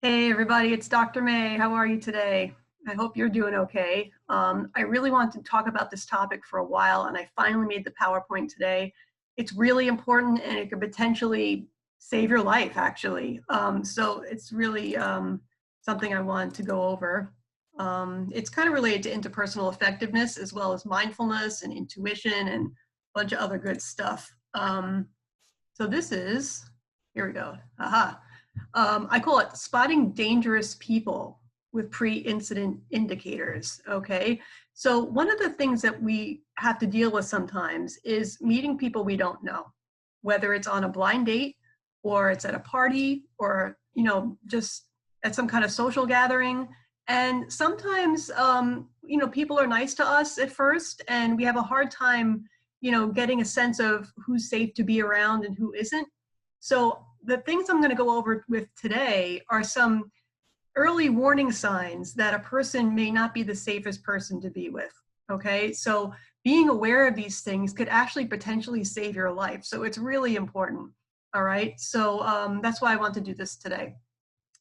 Hey everybody, it's Dr. May. How are you today? I hope you're doing okay. I really want to talk about this topic for a while, and I finally made the PowerPoint today. It's really important, and it could potentially save your life, actually. So it's really something I want to go over. It's kind of related to interpersonal effectiveness, as well as mindfulness and intuition and a bunch of other good stuff. So this is, here we go. Aha. I call it spotting dangerous people with pre-incident indicators, okay? So one of the things that we have to deal with sometimes is meeting people we don't know, whether it's on a blind date or it's at a party or, just at some kind of social gathering. And sometimes, people are nice to us at first and we have a hard time, getting a sense of who's safe to be around and who isn't. So the things I'm going to go over with today are some early warning signs that a person may not be the safest person to be with. Okay, so being aware of these things could actually potentially save your life. So it's really important. All right, so that's why I want to do this today.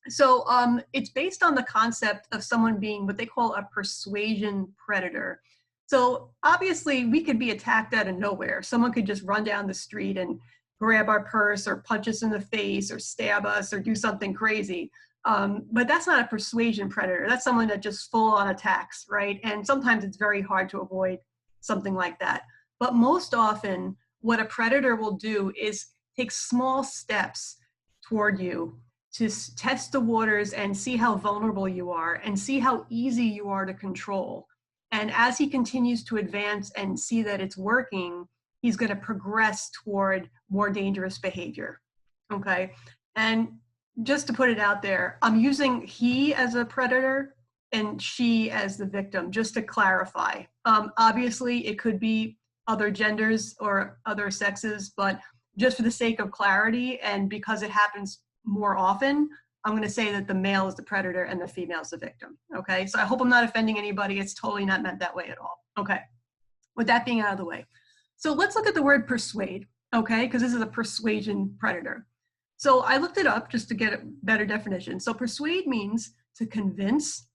So it's based on the concept of someone being what they call a persuasion predator. So obviously we could be attacked out of nowhere. Someone could just run down the street and grab our purse or punch us in the face or stab us or do something crazy. But that's not a persuasion predator. That's someone that just full on attacks, right? And sometimes it's very hard to avoid something like that. But most often what a predator will do is take small steps toward you to test the waters and see how vulnerable you are and see how easy you are to control. And as he continues to advance and see that it's working, he's going to progress toward more dangerous behavior. Okay. And just to put it out there, I'm using he as a predator and she as the victim, just to clarify. Obviously, it could be other genders or other sexes, but just for the sake of clarity and because it happens more often, I'm going to say that the male is the predator and the female is the victim. Okay, so I hope I'm not offending anybody. It's totally not meant that way at all. Okay, with that being out of the way. So let's look at the word persuade, okay, because this is a persuasion predator. So I looked it up just to get a better definition. So persuade means to convince,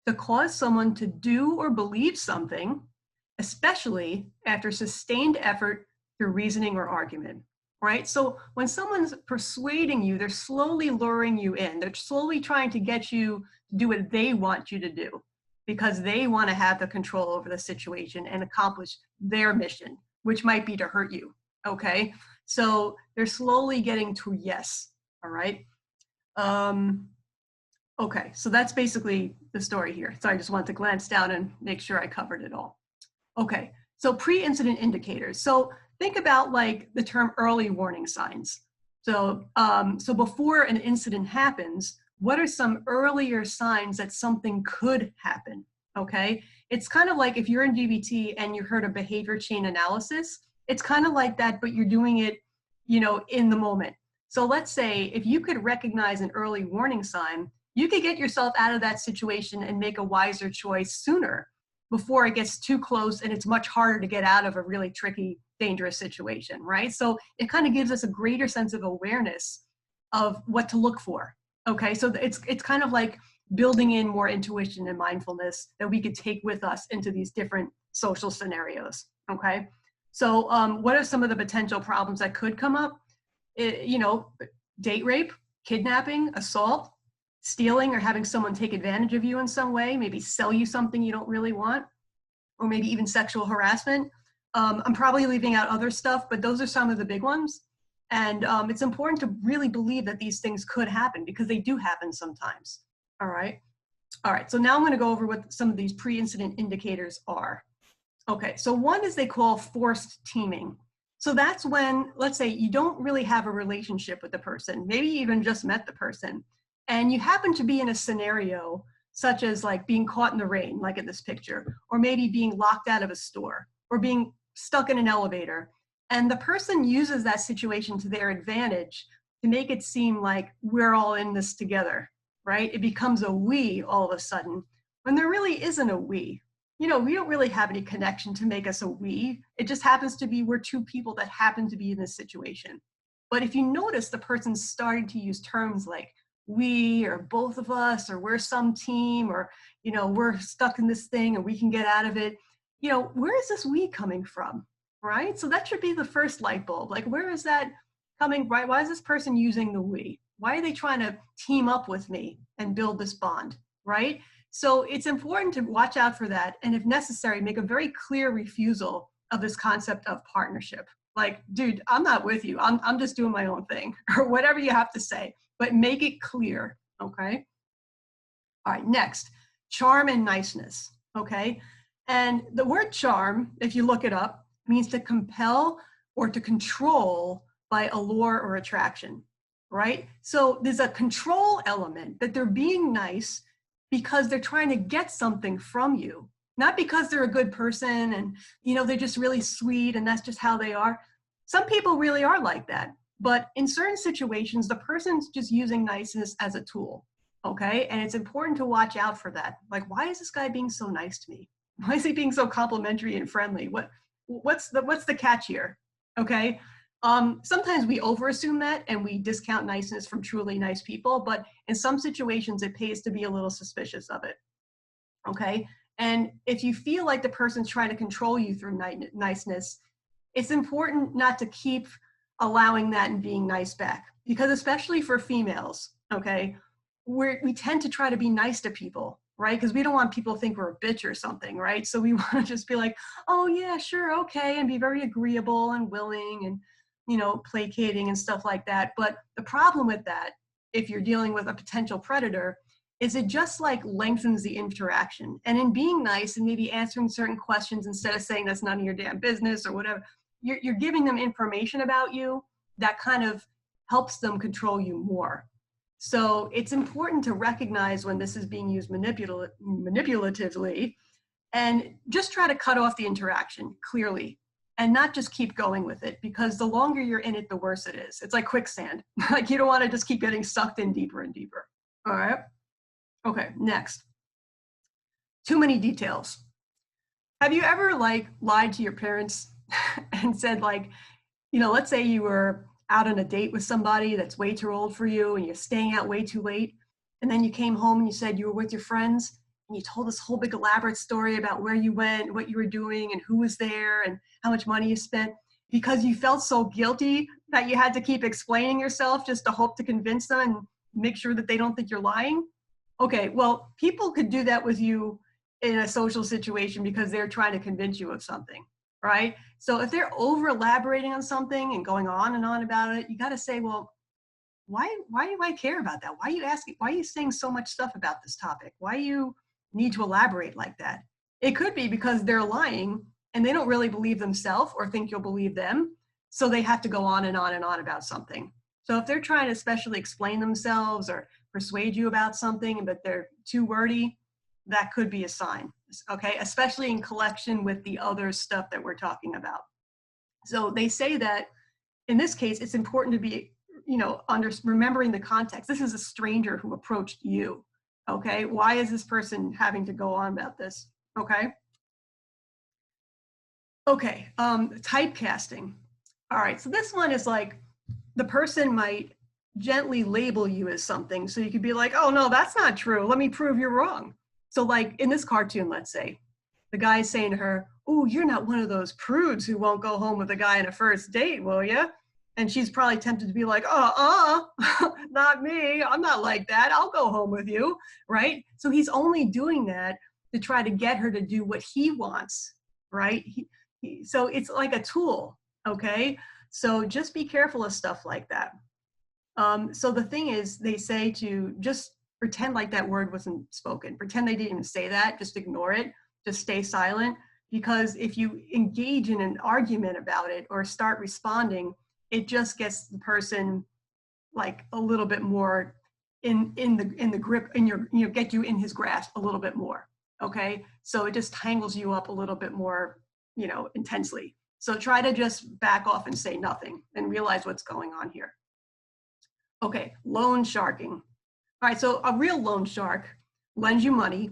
to cause someone to do or believe something, especially after sustained effort through reasoning or argument. Right? So when someone's persuading you, they're slowly luring you in. They're slowly trying to get you to do what they want you to do because they want to have the control over the situation and accomplish their mission, which might be to hurt you. Okay? So they're slowly getting to yes. All right? Okay, so that's basically the story here. So I just wanted to glance down and make sure I covered it all. Okay, so pre-incident indicators. So think about like the term early warning signs. So, so before an incident happens, what are some earlier signs that something could happen? Okay, it's kind of like if you're in DBT and you heard a behavior chain analysis, it's kind of like that, but you're doing it, in the moment. So let's say if you could recognize an early warning sign, you could get yourself out of that situation and make a wiser choice sooner before it gets too close and it's much harder to get out of a really tricky, dangerous situation, right? So it kind of gives us a greater sense of awareness of what to look for. Okay, so it's kind of like building in more intuition and mindfulness that we could take with us into these different social scenarios. Okay, so what are some of the potential problems that could come up? Date rape, kidnapping, assault, stealing or having someone take advantage of you in some way, maybe sell you something you don't really want, or maybe even sexual harassment. I'm probably leaving out other stuff, but those are some of the big ones. And it's important to really believe that these things could happen because they do happen sometimes. All right. All right. So now I'm going to go over what some of these pre-incident indicators are. Okay. So one is they call forced teaming. So that's when, let's say, you don't really have a relationship with the person, maybe you even just met the person, and you happen to be in a scenario such as like being caught in the rain, like in this picture, or maybe being locked out of a store, or being stuck in an elevator. And the person uses that situation to their advantage to make it seem like we're all in this together, right? It becomes a we all of a sudden, when there really isn't a we. We don't really have any connection to make us a we. It just happens to be we're two people that happen to be in this situation. But if you notice, the person's starting to use terms like we or both of us or we're some team or, we're stuck in this thing and we can get out of it. Where is this we coming from? Right? So that should be the first light bulb. Like, where is that coming? Right? Why is this person using the we? Why are they trying to team up with me and build this bond? Right? So it's important to watch out for that. And if necessary, make a very clear refusal of this concept of partnership. Like, dude, I'm not with you. I'm just doing my own thing or whatever you have to say, but make it clear. Okay. All right. Next, charm and niceness. Okay. And the word charm, if you look it up, means to compel or to control by allure or attraction, right? So there's a control element that they're being nice because they're trying to get something from you, not because they're a good person and, they're just really sweet and that's just how they are. Some people really are like that, but in certain situations, the person's just using niceness as a tool, okay? And it's important to watch out for that. Like, why is this guy being so nice to me? Why is he being so complimentary and friendly? What's the catch here? Okay. Sometimes we overassume that and we discount niceness from truly nice people, but in some situations it pays to be a little suspicious of it. Okay. And if you feel like the person's trying to control you through niceness, it's important not to keep allowing that and being nice back, because especially for females, okay, we tend to try to be nice to people, right? Because we don't want people to think we're a bitch or something, right? So we want to just be like, oh yeah, sure, okay, and be very agreeable and willing and, placating and stuff like that. But the problem with that, if you're dealing with a potential predator, is it just like lengthens the interaction. And in being nice and maybe answering certain questions instead of saying that's none of your damn business or whatever, you're giving them information about you that kind of helps them control you more. So it's important to recognize when this is being used manipulatively and just try to cut off the interaction clearly and not just keep going with it, because the longer you're in it, the worse it is. It's like quicksand. Like, you don't want to just keep getting sucked in deeper and deeper. All right. Okay, next. Too many details. Have you ever lied to your parents and said let's say you were out on a date with somebody that's way too old for you and you're staying out way too late. And then you came home and you said you were with your friends and you told this whole big elaborate story about where you went, what you were doing and who was there and how much money you spent, because you felt so guilty that you had to keep explaining yourself just to hope to convince them and make sure that they don't think you're lying. Okay, well, people could do that with you in a social situation because they're trying to convince you of something, right? So if they're over elaborating on something and going on and on about it, you got to say, well, why do I care about that? Why are you asking? Why are you saying so much stuff about this topic? Why you need to elaborate like that? It could be because they're lying and they don't really believe themselves or think you'll believe them. So they have to go on and on and on about something. So if they're trying to especially explain themselves or persuade you about something, but they're too wordy, that could be a sign, okay? Especially in collection with the other stuff that we're talking about. So they say that in this case, it's important to be, remembering the context. This is a stranger who approached you, okay? Why is this person having to go on about this, okay? Okay, typecasting. All right, so this one is like the person might gently label you as something. So you could be like, oh no, that's not true. Let me prove you're wrong. So like in this cartoon, let's say, the guy's saying to her, oh, you're not one of those prudes who won't go home with a guy on a first date, will you? And she's probably tempted to be like, not me. I'm not like that. I'll go home with you, right? So he's only doing that to try to get her to do what he wants, right? So it's like a tool, okay? So just be careful of stuff like that. So the thing is, they say to just pretend like that word wasn't spoken. Pretend they didn't even say that. Just ignore it. Just stay silent. Because if you engage in an argument about it or start responding, it just gets the person like a little bit more in the grip, in your, get you in his grasp a little bit more. Okay. So it just tangles you up a little bit more, intensely. So try to just back off and say nothing and realize what's going on here. Okay, loan sharking. All right, so a real loan shark lends you money,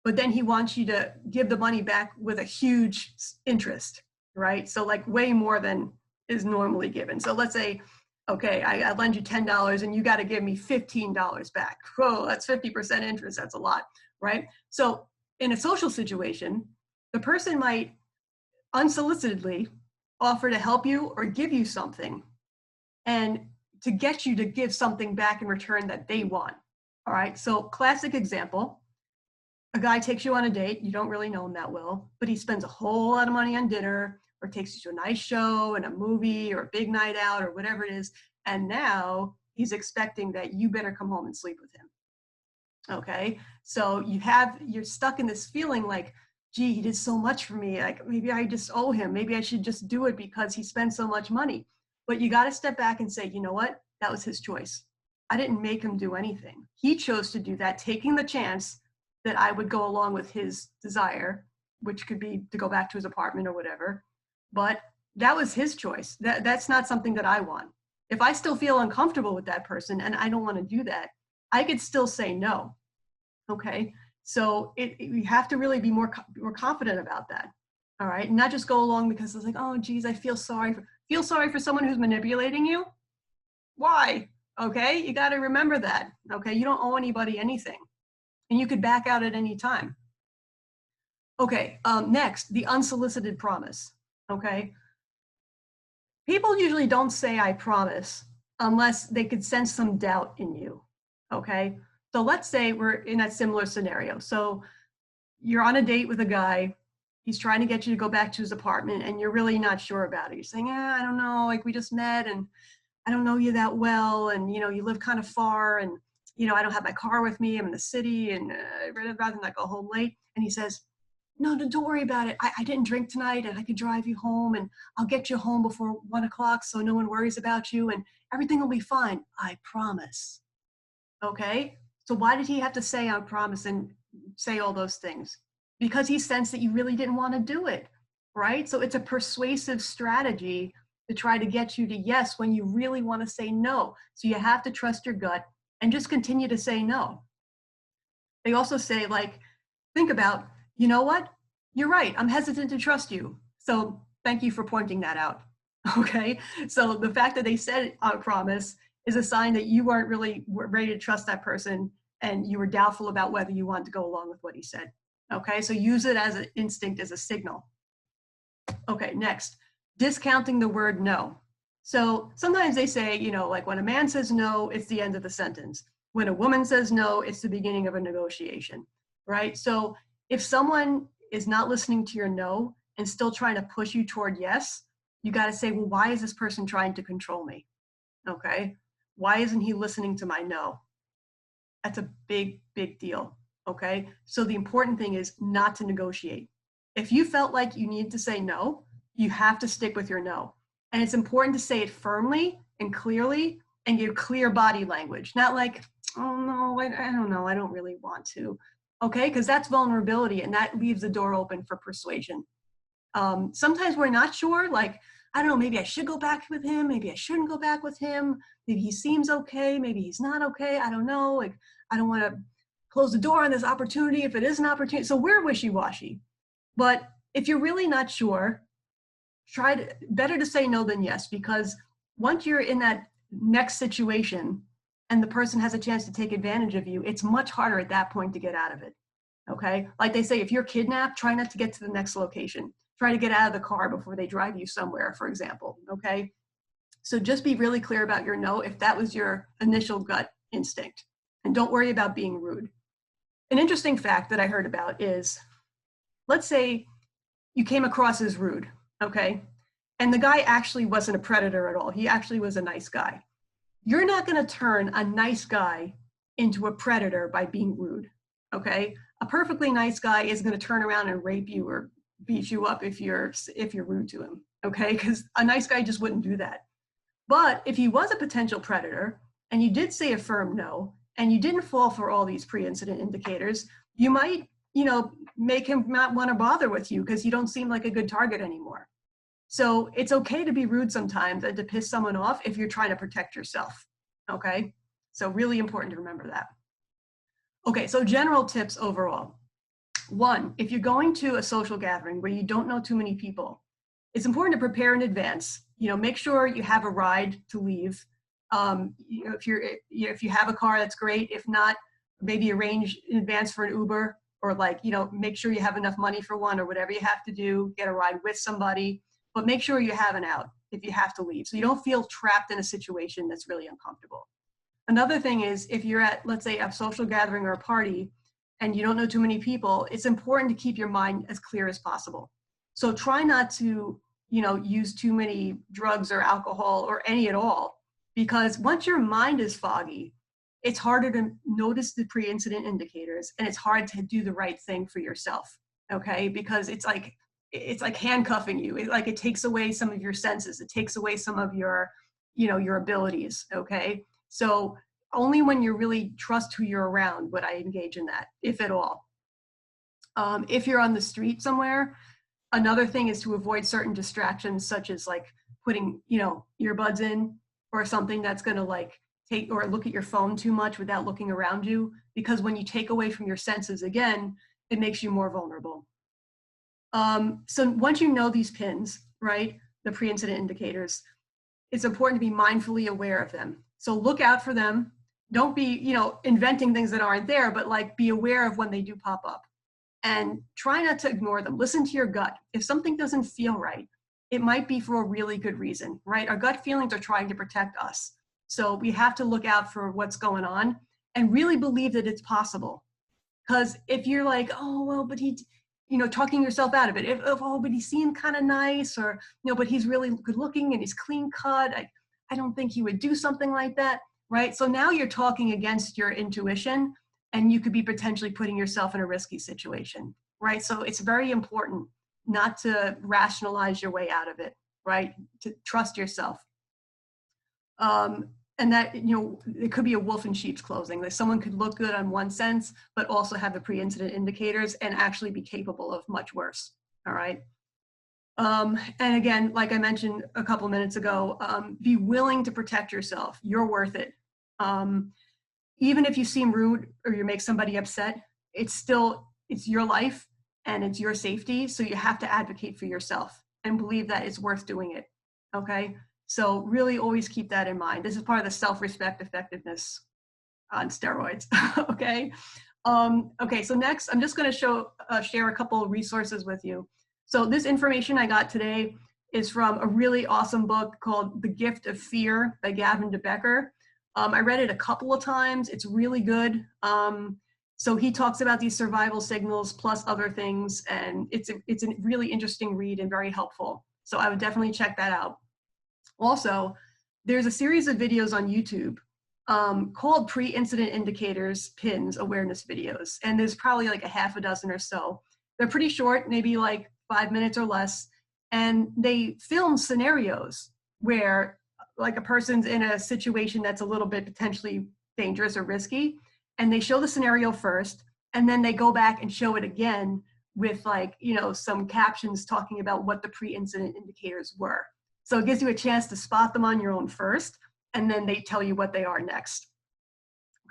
but then he wants you to give the money back with a huge interest, right? So like way more than is normally given. So let's say Okay, I lend you $10 and you got to give me $15 back. Whoa, that's 50% interest. That's a lot, right? So in a social situation, the person might unsolicitedly offer to help you or give you something and to get you to give something back in return that they want. All right, so classic example, a guy takes you on a date, you don't really know him that well, but he spends a whole lot of money on dinner or takes you to a nice show and a movie or a big night out or whatever it is, and now he's expecting that you better come home and sleep with him. Okay, so you're stuck in this feeling like, gee, he did so much for me, like maybe I just owe him, maybe I should just do it because he spent so much money. But you got to step back and say, you know what, that was his choice. I didn't make him do anything. He chose to do that, taking the chance that I would go along with his desire, which could be to go back to his apartment or whatever. But that was his choice. That's not something that I want. If I still feel uncomfortable with that person and I don't want to do that, I could still say no. Okay, so you have to really be more confident about that. All right, not just go along because it's like, oh geez, I feel sorry for someone who's manipulating you. Why? Okay, you got to remember that. Okay, you don't owe anybody anything, and you could back out at any time. Okay, next, the unsolicited promise. Okay, people usually don't say I promise unless they could sense some doubt in you. Okay, so let's say we're in a similar scenario. So you're on a date with a guy, he's trying to get you to go back to his apartment and you're really not sure about it. You're saying, I don't know, like we just met and I don't know you that well, and you live kind of far, and I don't have my car with me, I'm in the city, and I'd rather not go home late. And he says, no, don't worry about it. I didn't drink tonight and I could drive you home and I'll get you home before 1 o'clock so no one worries about you and everything will be fine. I promise. Okay? So why did he have to say I promise and say all those things? Because he sensed that you really didn't want to do it, right? So it's a persuasive strategy to try to get you to yes when you really want to say no. So you have to trust your gut and just continue to say no. They also say, like, think about, you know what? You're right. I'm hesitant to trust you. So thank you for pointing that out. Okay? So the fact that they said I promise is a sign that you weren't really ready to trust that person and you were doubtful about whether you wanted to go along with what he said. Okay, so use it as an instinct, as a signal. Okay, next, discounting the word no. So sometimes they say, like when a man says no, it's the end of the sentence. When a woman says no, it's the beginning of a negotiation, right? So if someone is not listening to your no and still trying to push you toward yes, you got to say, well, why is this person trying to control me? Okay, why isn't he listening to my no? That's a big, big deal. Okay, so the important thing is not to negotiate. If you felt like you needed to say no, you have to stick with your no. And it's important to say it firmly and clearly and give clear body language. Not like, oh no, I don't know, I don't really want to. Okay, because that's vulnerability and that leaves the door open for persuasion. Sometimes we're not sure, like, I don't know, maybe I should go back with him, maybe I shouldn't go back with him, maybe he seems okay, maybe he's not okay, I don't know, like, I don't want to close the door on this opportunity if it is an opportunity. So we're wishy-washy. But if you're really not sure, better to say no than yes, because once you're in that next situation and the person has a chance to take advantage of you, it's much harder at that point to get out of it. Okay, like they say, if you're kidnapped, try not to get to the next location. Try to get out of the car before they drive you somewhere, for example. Okay, so just be really clear about your no if that was your initial gut instinct, and don't worry about being rude. An interesting fact that I heard about is, let's say you came across as rude, okay, and the guy actually wasn't a predator at all. He actually was a nice guy. You're not going to turn a nice guy into a predator by being rude, okay? A perfectly nice guy is going to turn around and rape you or beat you up if you're rude to him, okay? Because a nice guy just wouldn't do that. But if he was a potential predator and you did say a firm no and you didn't fall for all these pre-incident indicators, you might, make him not want to bother with you because you don't seem like a good target anymore. So it's okay to be rude sometimes and to piss someone off if you're trying to protect yourself, okay? So really important to remember that. Okay, so general tips overall. 1, if you're going to a social gathering where you don't know too many people, it's important to prepare in advance. Make sure you have a ride to leave. If you have a car, that's great. If not, maybe arrange in advance for an Uber, or like, make sure you have enough money for one, or whatever you have to do, get a ride with somebody, but make sure you have an out if you have to leave, so you don't feel trapped in a situation that's really uncomfortable. Another thing is, if you're at, let's say, a social gathering or a party and you don't know too many people, it's important to keep your mind as clear as possible. So try not to, use too many drugs or alcohol or any at all, because once your mind is foggy, it's harder to notice the pre-incident indicators, and it's hard to do the right thing for yourself, okay? Because it's like handcuffing you. It takes away some of your senses. It takes away some of your, your abilities, okay? So only when you really trust who you're around would I engage in that, if at all. If you're on the street somewhere, another thing is to avoid certain distractions, such as like putting, earbuds in, or something that's going to like take, or look at your phone too much without looking around you, because when you take away from your senses again, it makes you more vulnerable. So once you know these pins, right, the pre-incident indicators, it's important to be mindfully aware of them. So look out for them. Don't be, inventing things that aren't there, but like be aware of when they do pop up, and try not to ignore them. Listen to your gut. If something doesn't feel right, it might be for a really good reason, right? Our gut feelings are trying to protect us. So we have to look out for what's going on and really believe that it's possible. Because if you're like, oh, well, but he, talking yourself out of it, oh, but he seemed kind of nice, or, but he's really good looking and he's clean cut, I don't think he would do something like that, right? So now you're talking against your intuition, and you could be potentially putting yourself in a risky situation, right? So it's very important not to rationalize your way out of it, right? To trust yourself. And that, it could be a wolf in sheep's clothing. That someone could look good on one sense, but also have the pre-incident indicators and actually be capable of much worse, all right? And again, like I mentioned a couple minutes ago, be willing to protect yourself. You're worth it. Even if you seem rude or you make somebody upset, it's your life and it's your safety. So you have to advocate for yourself and believe that it's worth doing it, okay? So really always keep that in mind. This is part of the self-respect effectiveness on steroids, okay? Okay, so next, I'm just gonna share a couple of resources with you. So this information I got today is from a really awesome book called The Gift of Fear by Gavin de Becker. I read it a couple of times. It's really good. So he talks about these survival signals plus other things, and it's a really interesting read and very helpful. So I would definitely check that out. Also, there's a series of videos on YouTube called Pre-Incident Indicators Pins Awareness Videos, and there's probably like a half a dozen or so. They're pretty short, maybe like 5 minutes or less, and they film scenarios where like a person's in a situation that's a little bit potentially dangerous or risky, and they show the scenario first, and then they go back and show it again with like, some captions talking about what the pre-incident indicators were. So it gives you a chance to spot them on your own first, and then they tell you what they are next.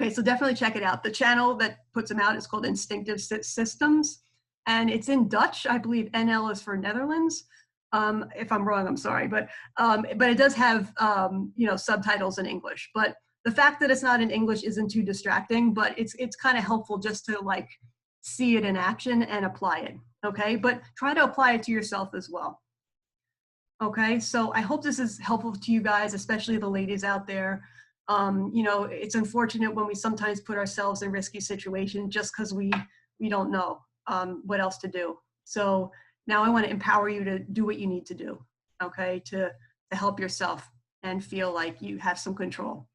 Okay, so definitely check it out. The channel that puts them out is called Instinctive Systems, and it's in Dutch. I believe NL is for Netherlands. If I'm wrong, I'm sorry, but it does have subtitles in English. But the fact that it's not in English isn't too distracting, but it's kind of helpful just to like see it in action and apply it. Okay, but try to apply it to yourself as well. Okay, so I hope this is helpful to you guys, especially the ladies out there. It's unfortunate when we sometimes put ourselves in risky situations just because we don't know what else to do. So now I want to empower you to do what you need to do, okay, to help yourself and feel like you have some control.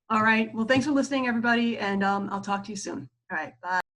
All right, well, thanks for listening, everybody, and I'll talk to you soon. All right, bye.